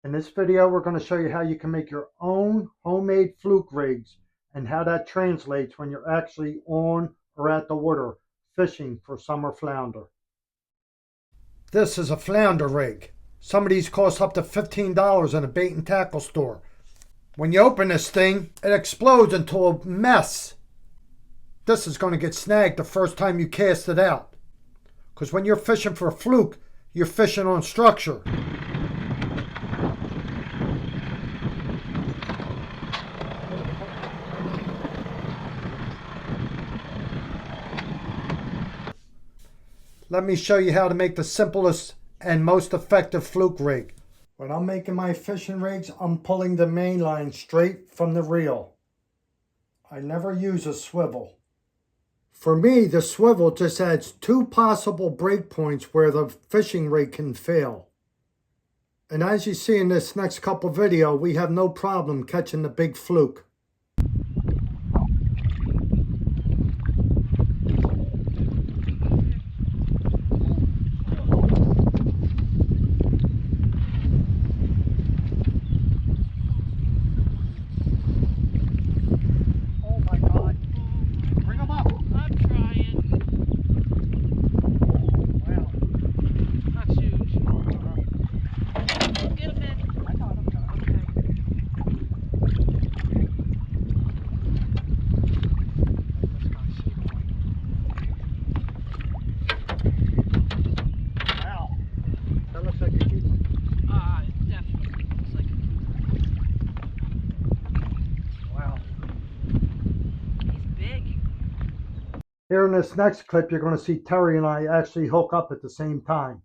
In this video, we're going to show you how you can make your own homemade fluke rigs and how that translates when you're actually on or at the water fishing for summer flounder. This is a flounder rig. Some of these cost up to $15 in a bait and tackle store. When you open this thing, it explodes into a mess. This is going to get snagged the first time you cast it out. Because when you're fishing for a fluke, you're fishing on structure. Let me show you how to make the simplest and most effective fluke rig. When I'm making my fishing rigs, I'm pulling the main line straight from the reel. I never use a swivel. For me, the swivel just adds two possible break points where the fishing rig can fail. And as you see in this next couple video, we have no problem catching the big fluke. Here in this next clip, you're going to see Terry and I actually hook up at the same time.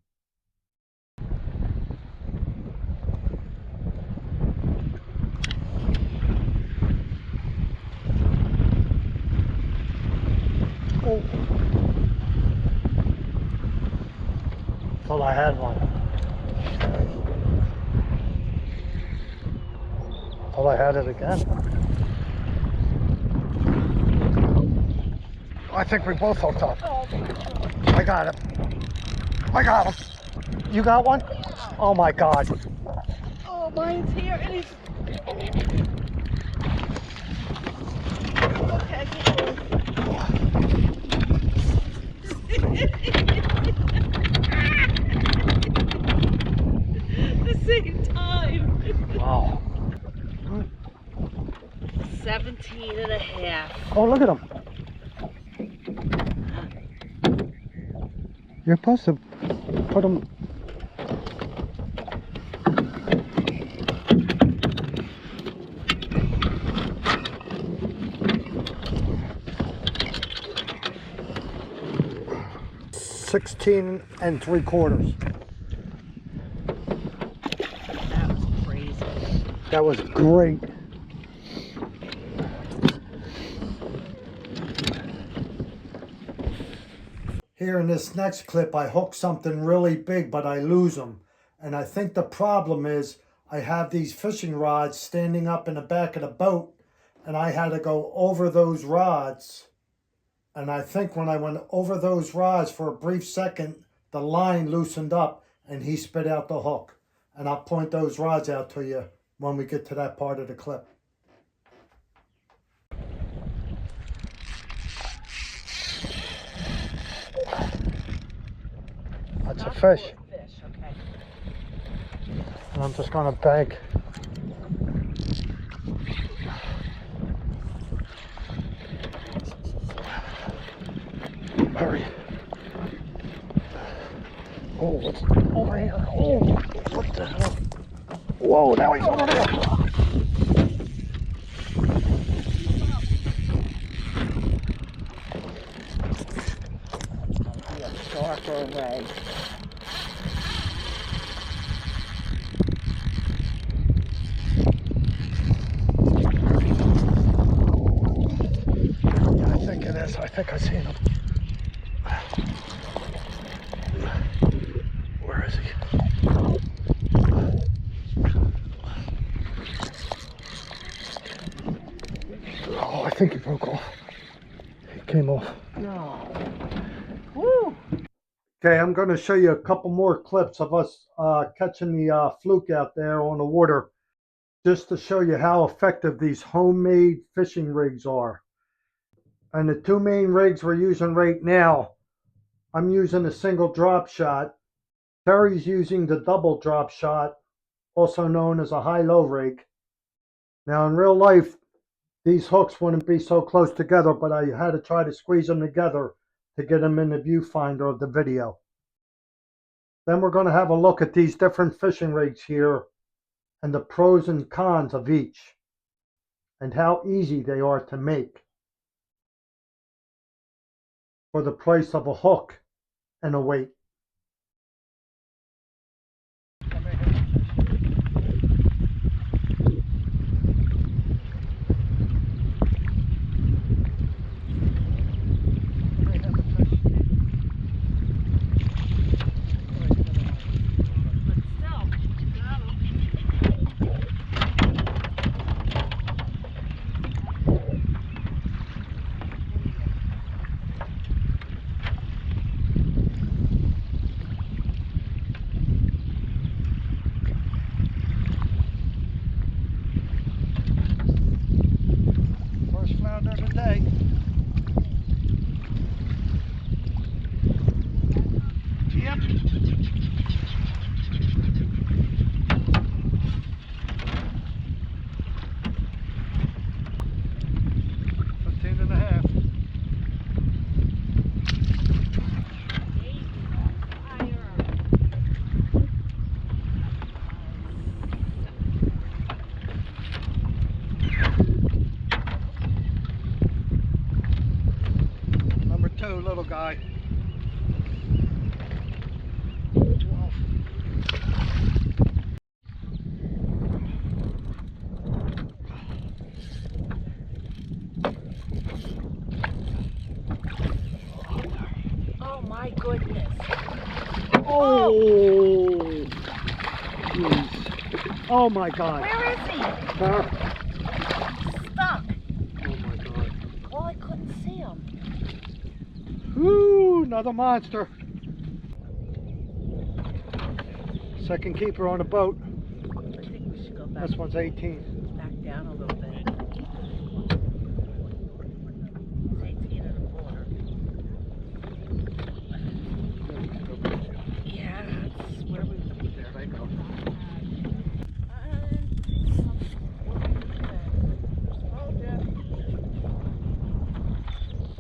Oh. Thought I had one. Thought I had it again. I think we both hooked up. I got him. I got him. You got one? Oh my God. Oh, mine's here and he's... Okay, the same time. Wow. 17 and a half. Oh, look at him. You're supposed to put them. $16 3/4. That was crazy. That was great. Here in this next clip, I hook something really big, but I lose them. And I think the problem is I have these fishing rods standing up in the back of the boat, and I had to go over those rods. And I think when I went over those rods for a brief second, the line loosened up and he spit out the hook. And I'll point those rods out to you when we get to that part of the clip. That's a fish. Okay. And I'm just going to bank. Hurry. Oh, what's over here? Oh, what the hell? Whoa, now he's over there. Darker away. Yeah, I think it is. I think I seen him. Where is he? Oh, I think he broke off. He came off. No. Woo! Okay, I'm going to show you a couple more clips of us catching the fluke out there on the water, just to show you how effective these homemade fishing rigs are. And the two main rigs we're using right now, I'm using a single drop shot. Terry's using the double drop shot, also known as a high-low rig. Now in real life, these hooks wouldn't be so close together, but I had to try to squeeze them together to get them in the viewfinder of the video. Then we're going to have a look at these different fishing rigs here and the pros and cons of each and how easy they are to make for the price of a hook and a weight. First flounder of the day. Yep. Number 2, little guy. 12. Oh my goodness. Oh! Jeez. Oh my God. Where is he? Huh? Stuck. Oh my God. Well, I couldn't see him. Woo! Another monster. Second keeper on the boat. I think we should go back, This one's 18. back down a little bit. It's 18 and a quarter. Yeah, that's where we There they go.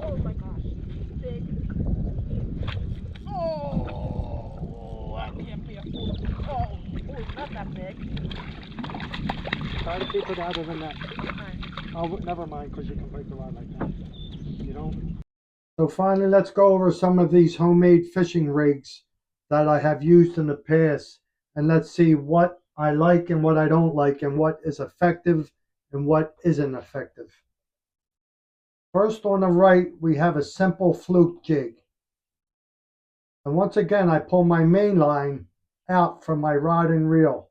Oh my gosh, big. Oh, that can't be a fool. Oh, not that big. Try to keep it other than that. Okay. Oh, never mind, because you can break the rod like that. You don't. So finally, let's go over some of these homemade fishing rigs that I have used in the past, and let's see what I like and what I don't like, and what is effective and what isn't effective. First on the right, we have a simple fluke jig. And once again, I pull my main line out from my rod and reel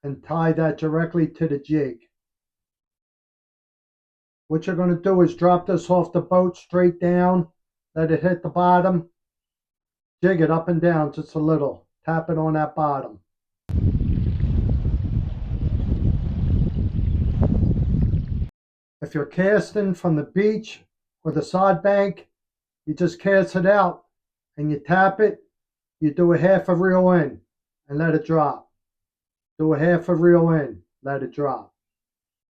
and tie that directly to the jig. What you're going to do is drop this off the boat straight down, let it hit the bottom, jig it up and down just a little, tap it on that bottom. If you're casting from the beach or the sod bank, you just cast it out and you tap it, you do a half a reel in and let it drop. Do a half a reel in, let it drop.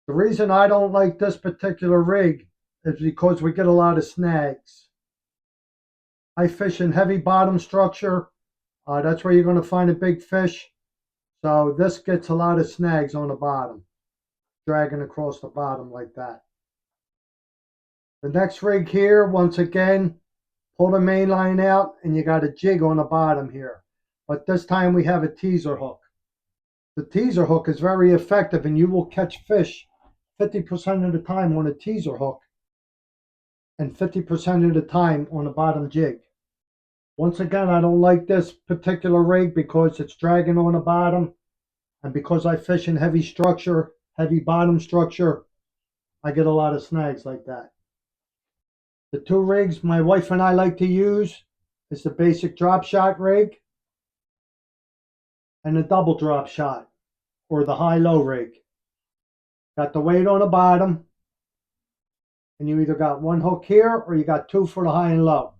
The reason I don't like this particular rig is because we get a lot of snags. I fish in heavy bottom structure. That's where you're going to find a big fish. So this gets a lot of snags on the bottom, dragging across the bottom like that. The next rig here, once again, pull the main line out and you got a jig on the bottom here. But this time we have a teaser hook. The teaser hook is very effective and you will catch fish 50% of the time on a teaser hook and 50% of the time on the bottom jig. Once again, I don't like this particular rig because it's dragging on the bottom, and because I fish in heavy structure, heavy bottom structure, I get a lot of snags like that. The two rigs my wife and I like to use is the basic drop shot rig and the double drop shot, or the high-low rig. Got the weight on the bottom, and you either got one hook here or you got two for the high and low.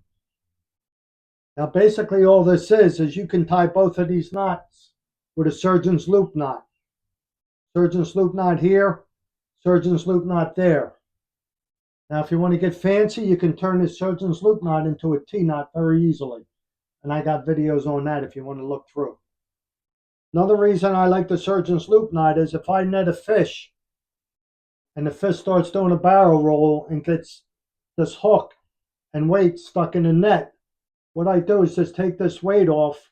Now basically all this is you can tie both of these knots with a surgeon's loop knot. Surgeon's loop knot here, surgeon's loop knot there. Now if you want to get fancy, you can turn this surgeon's loop knot into a T-knot very easily. And I got videos on that if you want to look through. Another reason I like the surgeon's loop knot is if I net a fish and the fish starts doing a barrel roll and gets this hook and weight stuck in the net, what I do is just take this weight off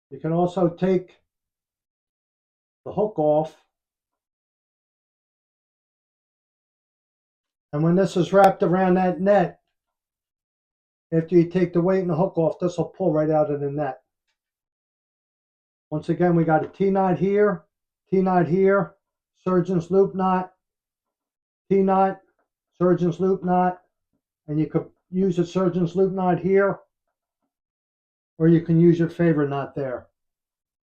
You can also take the hook off, and when this is wrapped around that net, after you take the weight and the hook off, this will pull right out of the net. Once again, we got a T-knot here, surgeon's loop knot, T-knot, surgeon's loop knot, and you could use a surgeon's loop knot here, or you can use your favorite knot there.